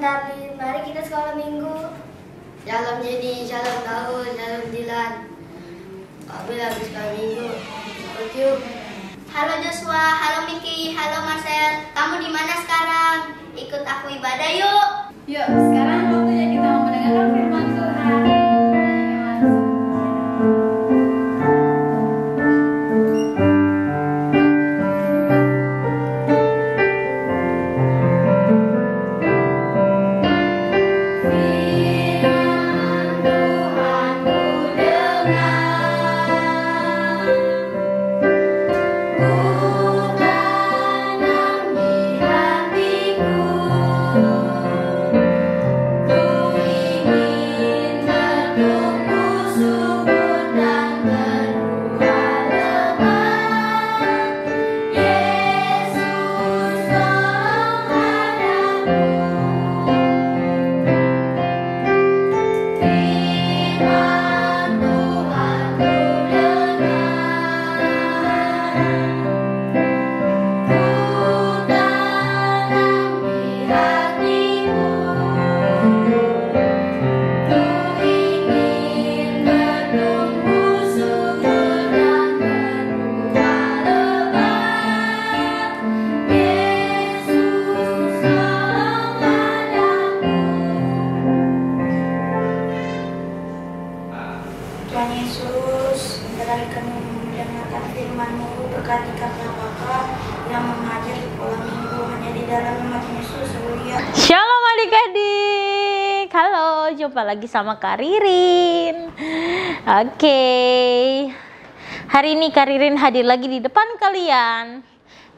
Darlin, mari kita sekolah minggu. Shalom Jenny, shalom Daud, shalom Dilan. Abil habis sekolah minggu. Ikut yuk. Halo Joshua, halo Miki, halo Marcel. Kamu di mana sekarang? Ikut aku ibadah yuk. Yuk, sekarang waktunya kita mau mendengarkan firman Tuhan. Tuhan Yesus, berkati kami mendengarkan firman-Mu, berkati kakak Bapak yang mengajar di sekolah minggu, hanya di dalam nama Yesus, haleluya. Shalom adik-adik, halo, jumpa lagi sama Kak Ririn. Oke, hari ini Kak Ririn hadir lagi di depan kalian.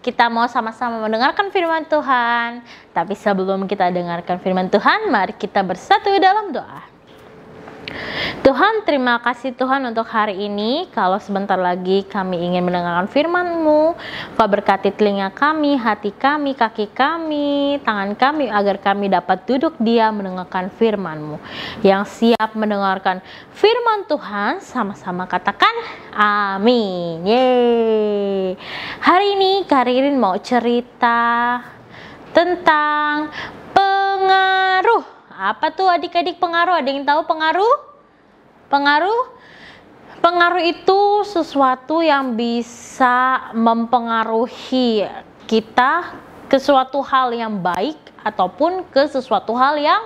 Kita mau sama-sama mendengarkan firman Tuhan. Tapi sebelum kita dengarkan firman Tuhan, mari kita bersatu dalam doa. Tuhan, terima kasih Tuhan untuk hari ini. Kalau sebentar lagi kami ingin mendengarkan firman-Mu, Kau berkati telinga kami, hati kami, kaki kami, tangan kami, agar kami dapat duduk diam mendengarkan firman-Mu. Yang siap mendengarkan firman Tuhan, sama-sama katakan amin. Yeay. Hari ini Kak Ririn mau cerita tentang pengaruh. Apa tuh adik-adik pengaruh? Ada yang tahu pengaruh? Pengaruh itu sesuatu yang bisa mempengaruhi kita ke suatu hal yang baik ataupun ke sesuatu hal yang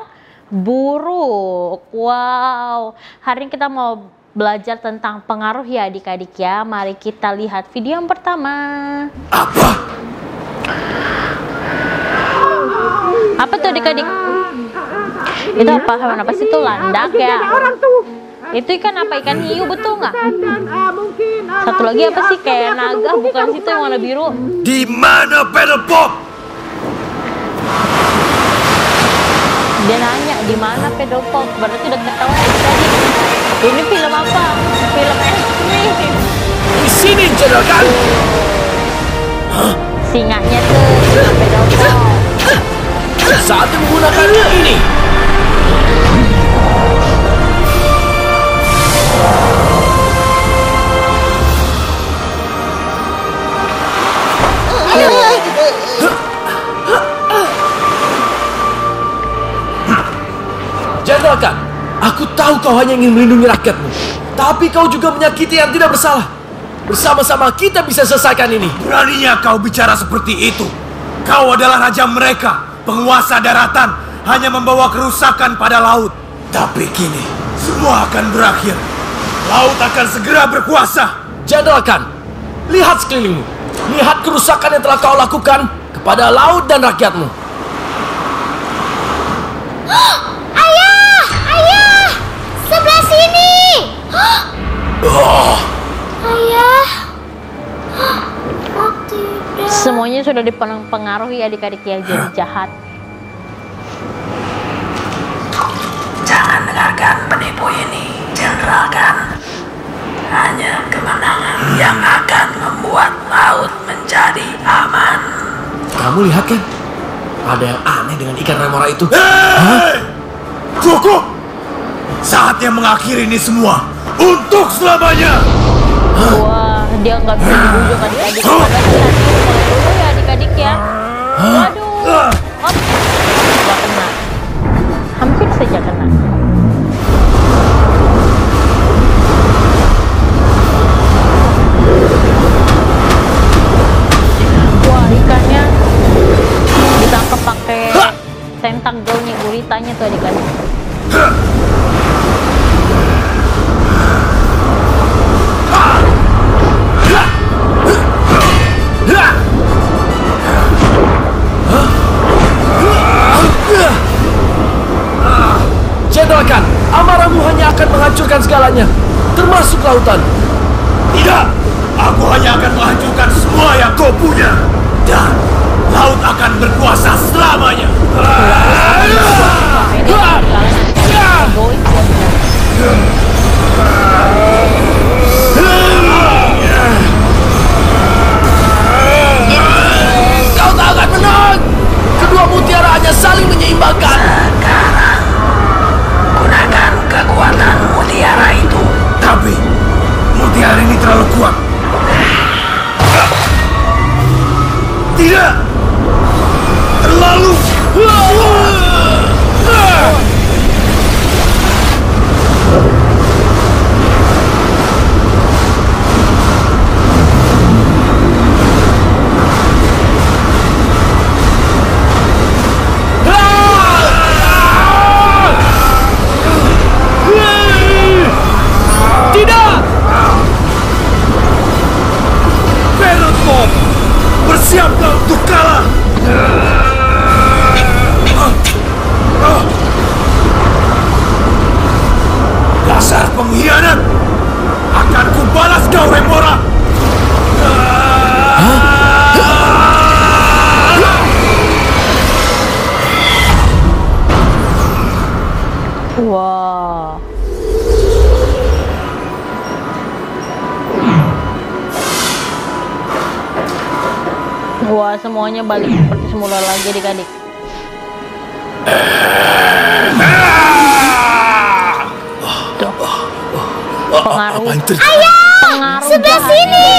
buruk. Wow, hari ini kita mau belajar tentang pengaruh ya adik-adik ya. Mari kita lihat video yang pertama. Apa tuh adik-adik? Itu apa? Hewan apa sih itu? Landak ya? Itu ikan apa? Ikan hiu, betul nggak? Satu lagi apa sih? Kayak naga, bukan situ yang warna biru. Di mana pedal pop? Dia nanya di mana pedal pop. Berarti udah ketahuan tadi. Ini film apa? Film ekstrim. Di sini juragan. Singanya tuh, singa pedal pop. Saat menggunakan ini. Jandalkan, aku tahu kau hanya ingin melindungi rakyatmu, tapi kau juga menyakiti yang tidak bersalah. Bersama-sama kita bisa selesaikan ini. Beraninya kau bicara seperti itu? Kau adalah raja mereka, penguasa daratan, hanya membawa kerusakan pada laut. Tapi kini, semua akan berakhir. Laut akan segera berkuasa. Jandalkan, lihat sekelilingmu. Lihat kerusakan yang telah kau lakukan kepada laut dan rakyatmu. Ayah, sebelah sini. Ayah, oh tidak. Semuanya sudah dipengaruhi adik-adik ya jadi jahat. Jangan dengarkan penipu ini, Jandalkan. Hanya kemenangan yang akan membuat laut menjadi aman. Kamu lihat kan? Ada yang aneh dengan ikan remora itu. Hei! Cukup! Saatnya mengakhiri ini semua. Untuk selamanya. Wah, dia nggak bisa dibujuk adik-adik. Padahal hati-hati mulai dulu ya adik-adik ya. Waduh. Hop. Nggak kena. tentakelnya guritanya tuh adik-adik. Jenderal Khan, amarahmu hanya akan menghancurkan segalanya, termasuk lautan. Tidak, aku hanya akan menghancurkan semua yang kau punya. Dan laut akan berkuasa selamanya. Kau tak akan menang. Kedua mutiara hanya saling menyeimbangkan. Sekarang gunakan kekuatan mutiara itu. Tapi mutiara ini terlalu kuat. Tidak, terlalu. Tidak! Ferrotpop, bersiaplah untuk kalah! Dasar pengkhianat! Akan kubalas kau, Remora! Wah. Wah, semuanya balik seperti semula lagi adik-adik. Tuh. Pengaruh. Pengaruh sebelah sini.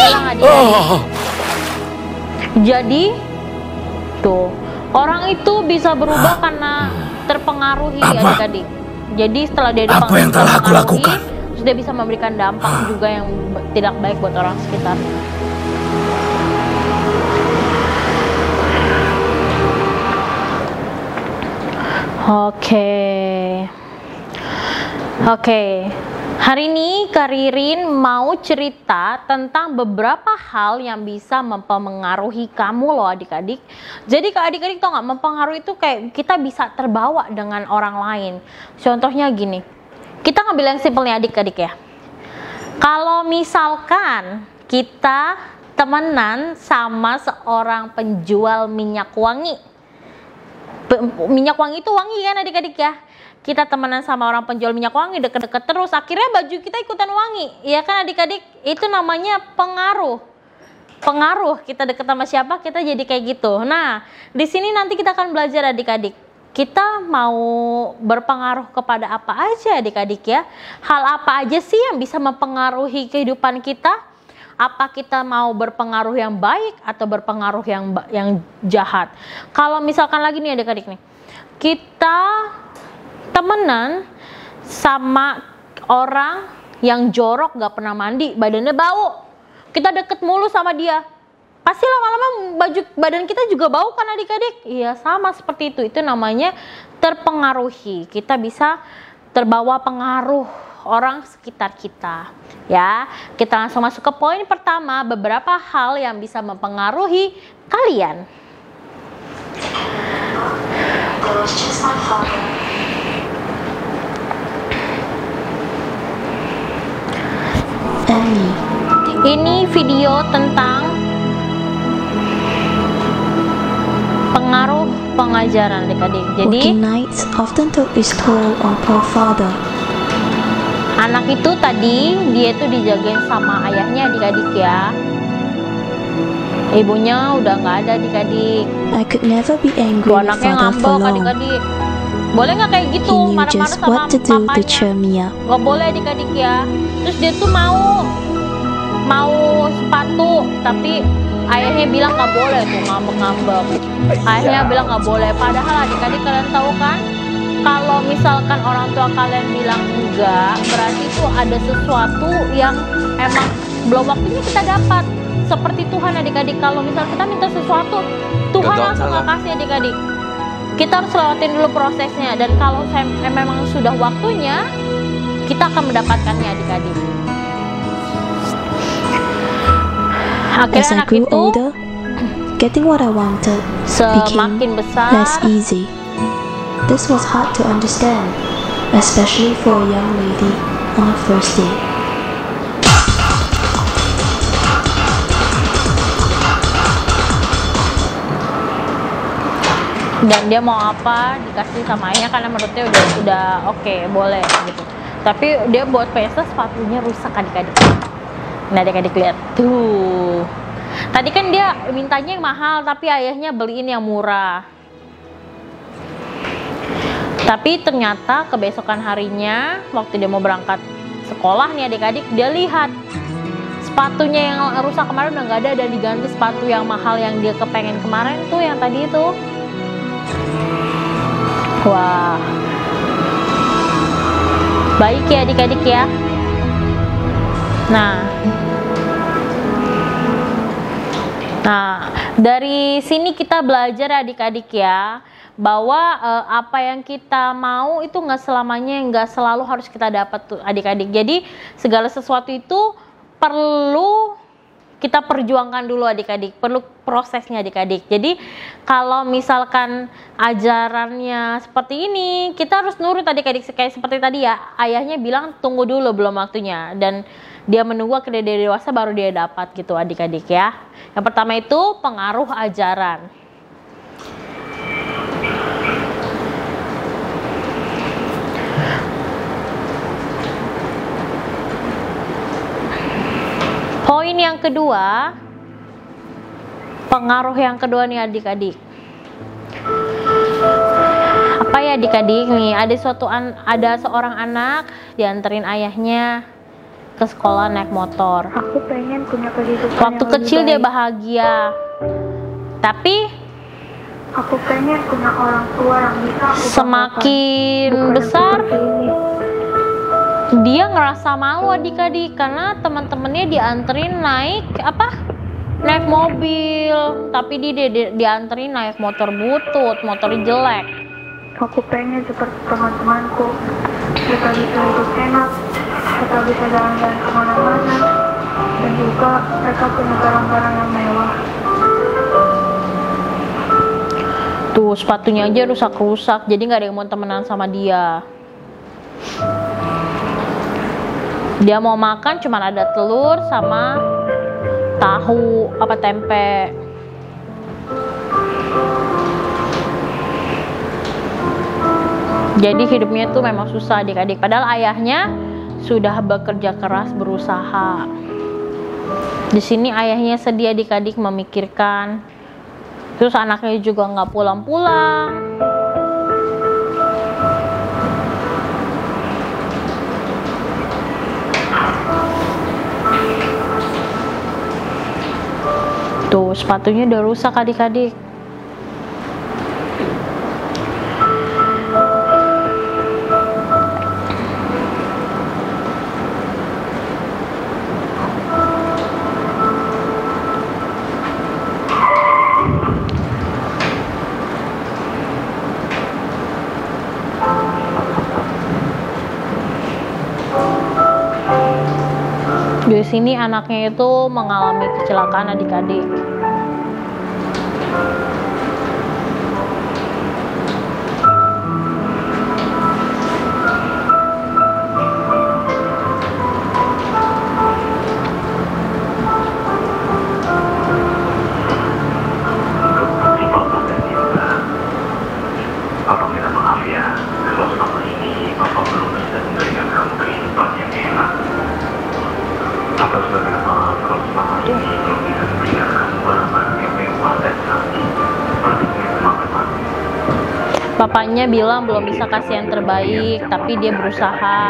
Jadi, tuh, orang itu bisa berubah karena terpengaruhi adik-adik. Jadi setelah dia Apa yang telah aku lakukan? sudah bisa memberikan dampak juga yang tidak baik buat orang sekitar. Oke. Hari ini Kak Ririn mau cerita tentang beberapa hal yang bisa mempengaruhi kamu loh adik-adik. Jadi Kak adik-adik tau gak, mempengaruhi itu kayak kita bisa terbawa dengan orang lain. Contohnya gini, kita ngambil yang simpelnya adik-adik ya. Kalau misalkan kita temenan sama seorang penjual minyak wangi. Minyak wangi itu wangi kan adik-adik ya. Kita temenan sama orang penjual minyak wangi, deket-deket terus, akhirnya baju kita ikutan wangi. Ya kan adik-adik, itu namanya pengaruh. Pengaruh, kita deket sama siapa, kita jadi kayak gitu. Nah, di sini nanti kita akan belajar adik-adik. Kita mau berpengaruh kepada apa aja adik-adik ya. Hal apa aja sih yang bisa mempengaruhi kehidupan kita? Apa kita mau berpengaruh yang baik atau berpengaruh yang jahat? Kalau misalkan lagi nih adik-adik nih, kita temenan sama orang yang jorok, gak pernah mandi, badannya bau, kita deket mulu sama dia, pasti lama-lama badan kita juga bau kan adik-adik? Iya, sama seperti itu namanya terpengaruhi. Kita bisa terbawa pengaruh orang sekitar kita ya. Kita langsung masuk ke poin pertama, beberapa hal yang bisa mempengaruhi kalian. Ini video tentang pengaruh pengajaran adik-adik. Jadi nights often took his toll on poor father. Anak itu tadi dia tuh dijagain sama ayahnya adik-adik ya. Ibunya udah nggak ada adik-adik. I could never be angry Tuh with anaknya father for ngambek long. adik-adik. Boleh nggak kayak gitu, He knew marah-marah just sama what to do to cheer papanya? me up. Nggak boleh adik-adik ya. Terus dia tuh mau sepatu, tapi ayahnya bilang nggak boleh, tuh ngambek-ngambek. Ayahnya bilang nggak boleh. Padahal adik-adik kalian tahu kan, kalau misalkan orang tua kalian bilang enggak, berarti itu ada sesuatu yang emang belum waktunya kita dapat. Seperti Tuhan adik-adik, kalau misal kita minta sesuatu, Tuhan langsung nggak kasih adik-adik. kita harus lewatin dulu prosesnya, dan kalau memang sudah waktunya, kita akan mendapatkannya adik-adik. Akhirnya As I anak grew itu older, getting what I wanted became semakin besar. less easy. This was hard to understand, especially for a young lady on her first date. Dan dia mau apa dikasih sama ayahnya, karena menurutnya udah oke, boleh gitu. Tapi dia buat pesta, sepatunya rusak adik-adik. Nah, adik-adik lihat tuh. Tadi kan dia mintanya yang mahal, tapi ayahnya beliin yang murah. Tapi ternyata kebesokan harinya, waktu dia mau berangkat sekolah nih adik-adik, dia lihat sepatunya yang rusak kemarin udah nggak ada, dan diganti sepatu yang mahal yang dia kepengen kemarin tuh, yang tadi itu. Wah, baik ya adik-adik ya. Nah, dari sini kita belajar adik-adik ya, bahwa apa yang kita mau itu nggak selamanya, nggak selalu harus kita dapat tuh adik-adik. Jadi segala sesuatu itu perlu kita perjuangkan dulu adik-adik, perlu prosesnya adik-adik. Jadi kalau misalkan ajarannya seperti ini, kita harus nurut adik-adik, kayak seperti tadi ya, ayahnya bilang tunggu dulu, belum waktunya, dan dia menunggu akhirnya dia dewasa baru dia dapat gitu adik-adik ya. Yang pertama itu pengaruh ajaran. Poin yang kedua, pengaruh yang kedua nih adik-adik. Apa ya adik-adik nih? Ada seorang anak dianterin ayahnya ke sekolah naik motor. Aku pengen punya kehidupan Waktu yang kecil lebih dia baik. bahagia, tapi Aku pengen punya orang tua yang bisa aku semakin banggakan. Bukan besar seperti ini. dia ngerasa malu adik-adik, karena teman-temannya dianterin naik mobil, tapi dia dianterin naik motor butut, motor jelek. Aku pengen seperti teman-temanku. Mereka bisa hidup enak, mereka bisa jalan-jalan kemana-mana, dan juga mereka punya barang-barang yang mewah. Tuh sepatunya aja rusak-rusak, jadi nggak ada yang mau temenan sama dia. Dia mau makan cuman ada telur sama tahu tempe. Jadi hidupnya tuh memang susah adik-adik, padahal ayahnya sudah bekerja keras berusaha. Di sini ayahnya sedih adik-adik, memikirkan. Terus anaknya juga nggak pulang-pulang. Tuh sepatunya udah rusak adik-adik. Di sini anaknya itu mengalami kecelakaan adik-adik. Papa minta maaf ya, kalau selama ini Papa belum bisa memberikan kamu kehidupan yang enak. Papa sudah minta maaf kalau selama ini belum bisa memberikan kamu barang-barang yang mewah dan canggih seperti makan mati. Papanya bilang belum bisa kasih yang terbaik, tapi dia berusaha.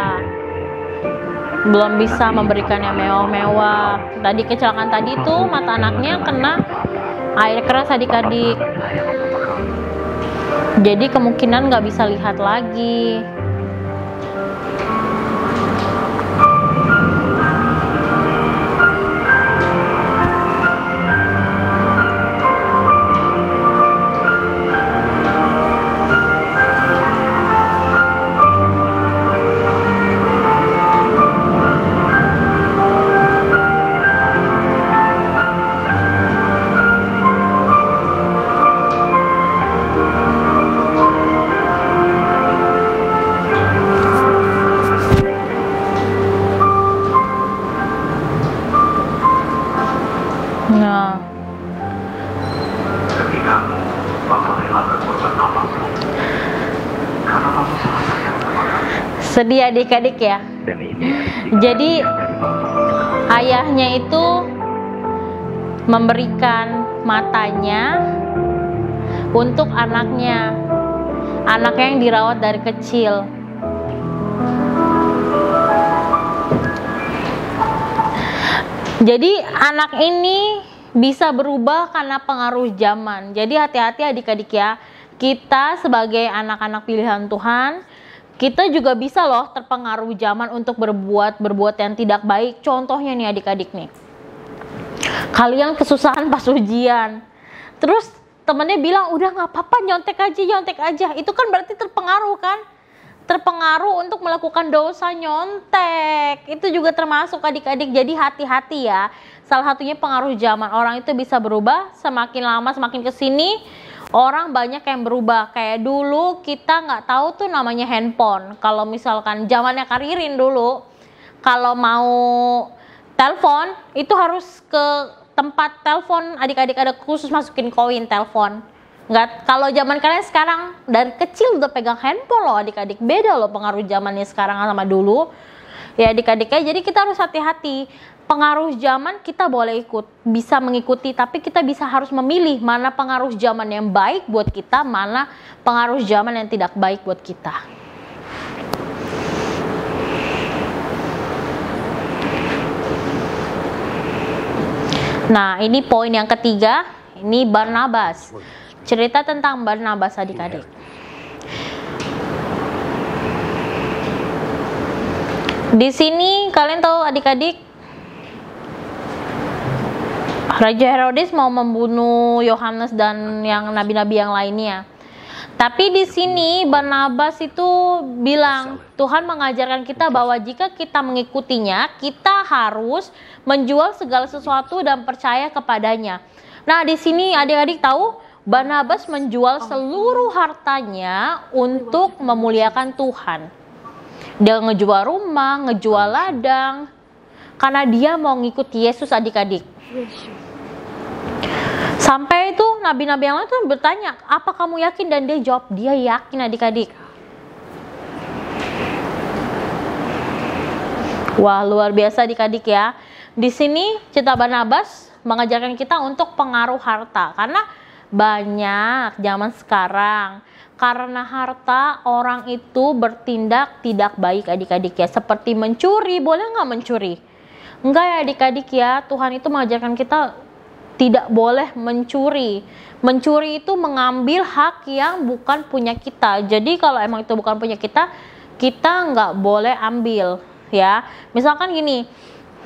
Belum bisa memberikan yang mewah-mewah. Tadi kecelakaan tadi tuh mata anaknya kena air keras adik-adik. Jadi kemungkinan nggak bisa lihat lagi. Sedih adik-adik ya. Dan ini Jadi ayahnya itu memberikan matanya untuk anaknya yang dirawat dari kecil. Jadi anak ini bisa berubah karena pengaruh zaman. Jadi hati-hati adik-adik ya. Kita sebagai anak-anak pilihan Tuhan, kita juga bisa loh terpengaruh zaman untuk berbuat yang tidak baik. Contohnya nih adik-adik nih, kalian kesusahan pas ujian, terus temennya bilang udah nggak apa-apa, nyontek aja. Itu kan berarti terpengaruh kan? Terpengaruh untuk melakukan dosa nyontek. Itu juga termasuk adik-adik. Jadi hati-hati ya. Salah satunya pengaruh zaman. Orang itu bisa berubah semakin lama, semakin kesini orang banyak yang berubah. Kayak dulu kita nggak tahu tuh namanya handphone. Kalau misalkan zamannya Karirin dulu, kalau mau telepon itu harus ke tempat telepon, adik-adik ada khusus masukin koin telepon. Nggak, kalau zaman kalian sekarang dari kecil udah pegang handphone loh adik-adik. Beda loh pengaruh zamannya sekarang sama dulu. Ya adik-adiknya, jadi kita harus hati-hati. Pengaruh zaman kita boleh bisa mengikuti, tapi kita harus memilih mana pengaruh zaman yang baik buat kita, mana pengaruh zaman yang tidak baik buat kita. Nah, ini poin yang ketiga, ini Barnabas. Cerita tentang Barnabas adik-adik. Di sini kalian tahu adik-adik, Raja Herodes mau membunuh Yohanes dan yang nabi-nabi yang lainnya. Tapi di sini Barnabas itu bilang, Tuhan mengajarkan kita bahwa jika kita mengikutinya, kita harus menjual segala sesuatu dan percaya kepadanya. Nah, di sini adik-adik tahu, Barnabas menjual seluruh hartanya untuk memuliakan Tuhan. Dia ngejual rumah, ngejual ladang, karena dia mau ngikuti Yesus adik-adik. Sampai itu nabi-nabi yang lain tuh bertanya, apa kamu yakin? Dan dia jawab, dia yakin adik-adik. Wah, luar biasa adik-adik ya. Di sini cerita Barnabas mengajarkan kita untuk pengaruh harta. Karena banyak zaman sekarang, karena harta orang itu bertindak tidak baik adik-adik ya. Seperti mencuri, boleh nggak mencuri? Enggak ya adik-adik ya, Tuhan itu mengajarkan kita tidak boleh mencuri. Mencuri itu mengambil hak yang bukan punya kita. Jadi kalau emang itu bukan punya kita, kita nggak boleh ambil ya. Misalkan gini,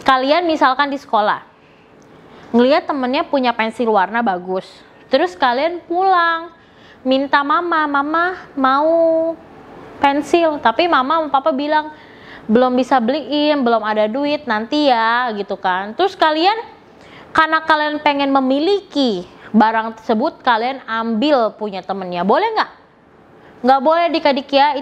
kalian misalkan di sekolah, ngelihat temennya punya pensil warna bagus, terus kalian pulang, minta mama mau pensil, tapi mama sama papa bilang, belum bisa beliin, belum ada duit, nanti ya gitu kan. Terus kalian, karena kalian pengen memiliki barang tersebut, kalian ambil punya temennya, boleh nggak? Nggak boleh adik-adik ya,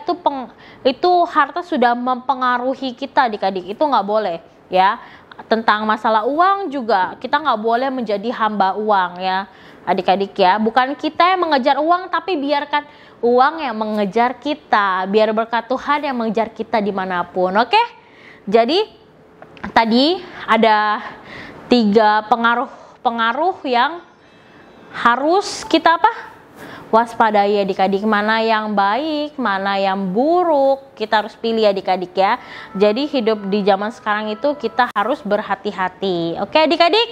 itu harta sudah mempengaruhi kita adik-adik, itu nggak boleh ya. Tentang masalah uang juga, kita nggak boleh menjadi hamba uang ya adik-adik ya. Bukan kita yang mengejar uang, tapi biarkan uang yang mengejar kita, biar berkat Tuhan yang mengejar kita dimanapun. Oke? Jadi tadi ada 3 pengaruh yang harus kita waspadai adik-adik. Mana yang baik, mana yang buruk, kita harus pilih adik-adik ya. Jadi hidup di zaman sekarang itu kita harus berhati-hati. Oke adik-adik?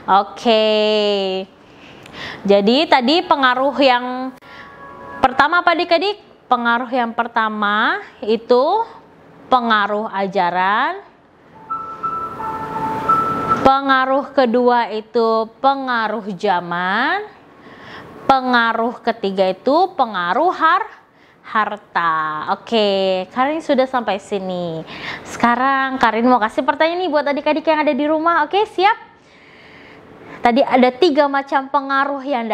Oke. Jadi tadi pengaruh yang pertama apa adik-adik? Pengaruh yang pertama itu pengaruh ajaran. Pengaruh kedua itu pengaruh zaman. Pengaruh ketiga itu pengaruh harta. Oke, Karin sudah sampai sini. Sekarang Karin mau kasih pertanyaan nih buat adik-adik yang ada di rumah. Oke, siap? Tadi ada 3 macam pengaruh yang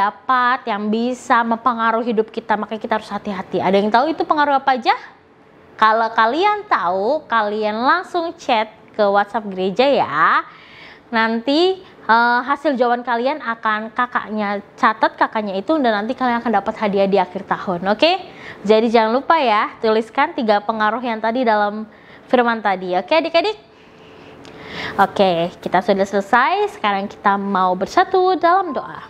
yang bisa mempengaruhi hidup kita, makanya kita harus hati-hati. Ada yang tahu itu pengaruh apa aja? Kalau kalian tahu, kalian langsung chat ke WhatsApp gereja ya. nanti hasil jawaban kalian akan kakaknya catat, kakaknya itu, dan nanti kalian akan dapat hadiah di akhir tahun. Oke? Jadi jangan lupa ya, tuliskan 3 pengaruh yang tadi dalam firman tadi. Oke adik-adik? Oke, kita sudah selesai. Sekarang kita mau bersatu dalam doa.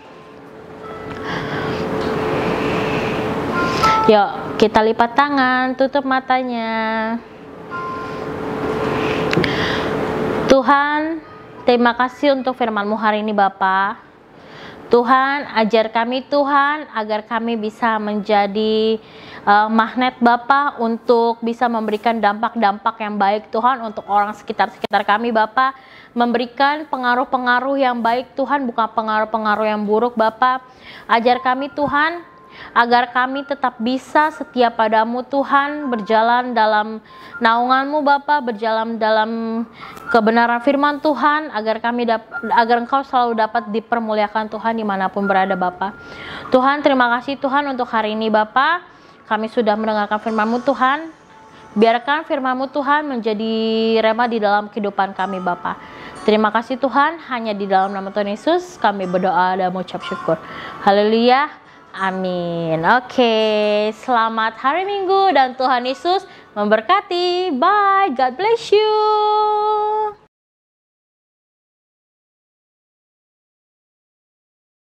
Yuk, kita lipat tangan, tutup matanya. Tuhan, terima kasih untuk firman-Mu hari ini Bapa. Tuhan, ajar kami Tuhan, agar kami bisa menjadi magnet Bapa untuk bisa memberikan dampak-dampak yang baik Tuhan untuk orang sekitar kami Bapa. Memberikan pengaruh-pengaruh yang baik Tuhan, bukan pengaruh-pengaruh yang buruk Bapa. Ajar kami Tuhan, agar kami tetap bisa setia padamu Tuhan, berjalan dalam naungan-Mu Bapa, berjalan dalam kebenaran firman Tuhan, agar Engkau selalu dapat dipermuliakan Tuhan dimanapun berada Bapa. Tuhan, terima kasih Tuhan untuk hari ini Bapa, kami sudah mendengarkan firman-Mu Tuhan. Biarkan firman-Mu Tuhan menjadi rema di dalam kehidupan kami Bapa. Terima kasih Tuhan, hanya di dalam nama Tuhan Yesus kami berdoa dan mengucap syukur. Haleluya. Amin. Oke, selamat hari Minggu dan Tuhan Yesus memberkati. Bye. God bless you.